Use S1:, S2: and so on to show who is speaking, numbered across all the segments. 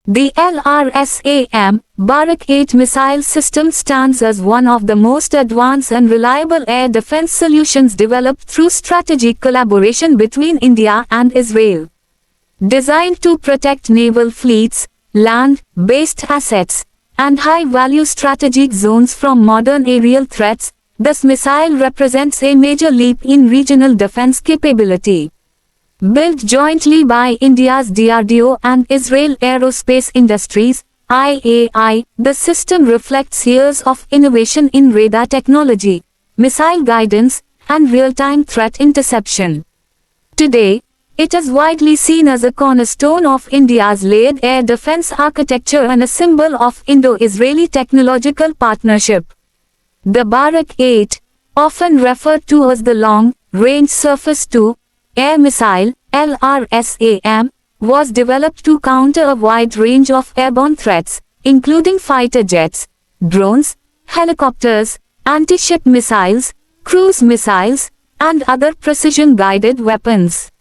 S1: The LRSAM Barak 8 missile system stands as one of the most advanced and reliable air defense solutions developed through strategic collaboration between India and Israel. Designed to protect naval fleets, land-based assets, and high-value strategic zones from modern aerial threats, this missile represents a major leap in regional defense capability. Built jointly by India's DRDO and Israel Aerospace Industries (IAI), the system reflects years of innovation in radar technology, missile guidance, and real-time threat interception. Today, it is widely seen as a cornerstone of India's layered air defense architecture and a symbol of Indo-Israeli technological partnership. The Barak 8, often referred to as the Long-Range Surface-to-Air Missile, LRSAM, was developed to counter a wide range of airborne threats, including fighter jets, drones, helicopters, anti-ship missiles, cruise missiles, and other precision-guided weapons.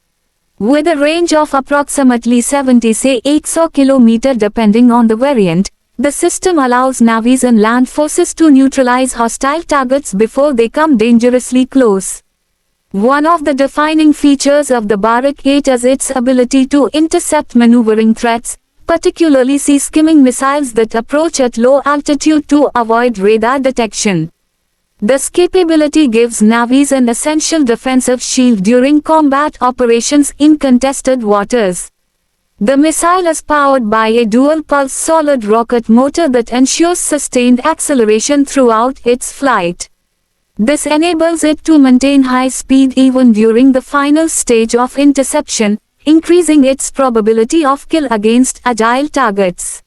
S1: With a range of approximately 78 km depending on the variant, the system allows navies and land forces to neutralize hostile targets before they come dangerously close. One of the defining features of the Barak 8 is its ability to intercept maneuvering threats, particularly sea-skimming missiles that approach at low altitude to avoid radar detection. This capability gives navies an essential defensive shield during combat operations in contested waters. The missile is powered by a dual-pulse solid rocket motor that ensures sustained acceleration throughout its flight. This enables it to maintain high speed even during the final stage of interception, increasing its probability of kill against agile targets.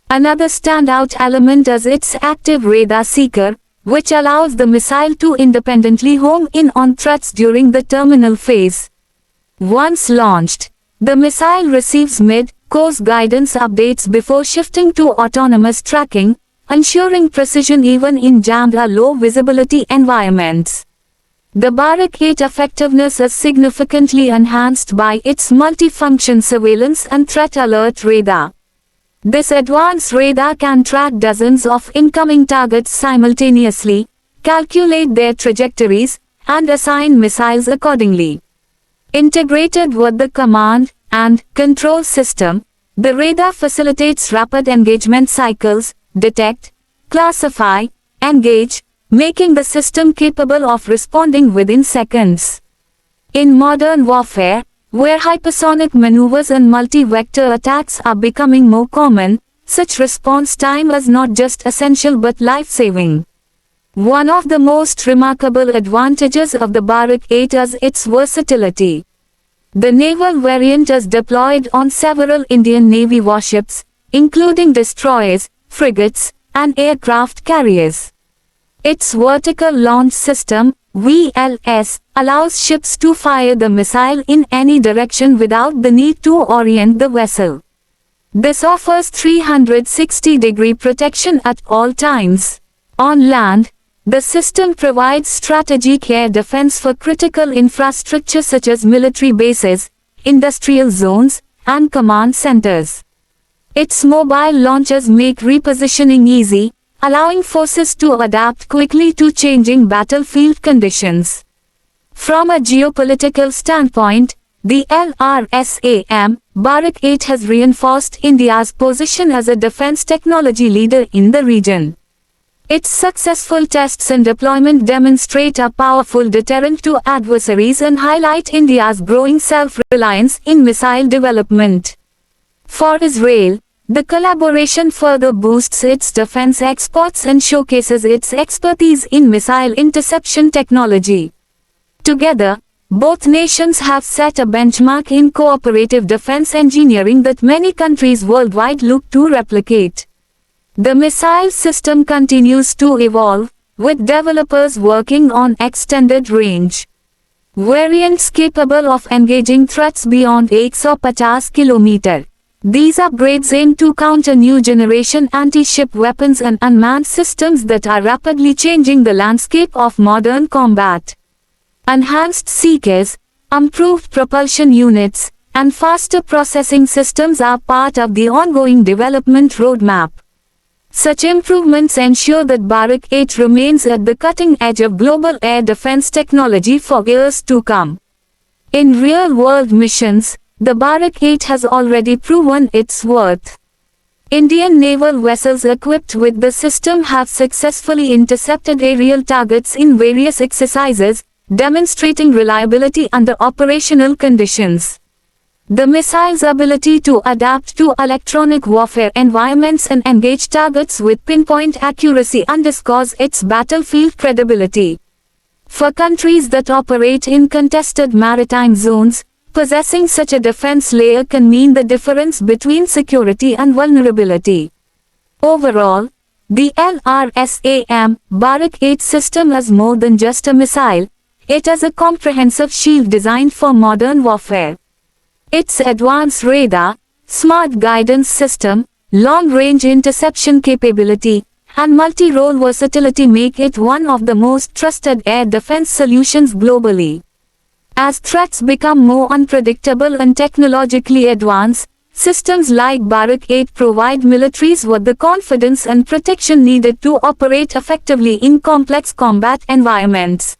S1: Another standout element is its active radar seeker, which allows the missile to independently home in on threats during the terminal phase. Once launched, the missile receives mid-course guidance updates before shifting to autonomous tracking, ensuring precision even in jammed or low-visibility environments. The Barak 8 effectiveness is significantly enhanced by its multifunction surveillance and threat alert radar. This advanced radar can track dozens of incoming targets simultaneously, calculate their trajectories, and assign missiles accordingly. Integrated with the command and control system, the radar facilitates rapid engagement cycles, detect, classify, engage, making the system capable of responding within seconds. In modern warfare, where hypersonic maneuvers and multi-vector attacks are becoming more common, such response time is not just essential but life-saving. One of the most remarkable advantages of the Barak 8 is its versatility. The naval variant is deployed on several Indian Navy warships, including destroyers, frigates, and aircraft carriers. Its vertical launch system, VLS, allows ships to fire the missile in any direction without the need to orient the vessel. This offers 360-degree protection at all times. On land, the system provides strategic air defense for critical infrastructure such as military bases, industrial zones, and command centers. Its mobile launchers make repositioning easy, allowing forces to adapt quickly to changing battlefield conditions. From a geopolitical standpoint, the LRSAM Barak 8 has reinforced India's position as a defense technology leader in the region. Its successful tests and deployment demonstrate a powerful deterrent to adversaries and highlight India's growing self-reliance in missile development. For Israel, the collaboration further boosts its defense exports and showcases its expertise in missile interception technology. Together, both nations have set a benchmark in cooperative defense engineering that many countries worldwide look to replicate. The missile system continues to evolve, with developers working on extended range variants capable of engaging threats beyond 150 km. These upgrades aim to counter new generation anti-ship weapons and unmanned systems that are rapidly changing the landscape of modern combat. Enhanced seekers, improved propulsion units, and faster processing systems are part of the ongoing development roadmap. Such improvements ensure that Bharat 8 remains at the cutting edge of global air defense technology for years to come. In real-world missions, the Bharat 8 has already proven its worth. Indian naval vessels equipped with the system have successfully intercepted aerial targets in various exercises, demonstrating reliability under operational conditions. The missile's ability to adapt to electronic warfare environments and engage targets with pinpoint accuracy underscores its battlefield credibility. For countries that operate in contested maritime zones, possessing such a defense layer can mean the difference between security and vulnerability. Overall, the LRSAM Bharat 8 system is more than just a missile, it is a comprehensive shield designed for modern warfare. Its advanced radar, smart guidance system, long-range interception capability, and multi-role versatility make it one of the most trusted air defense solutions globally. As threats become more unpredictable and technologically advanced, systems like Bharat 8 provide militaries with the confidence and protection needed to operate effectively in complex combat environments.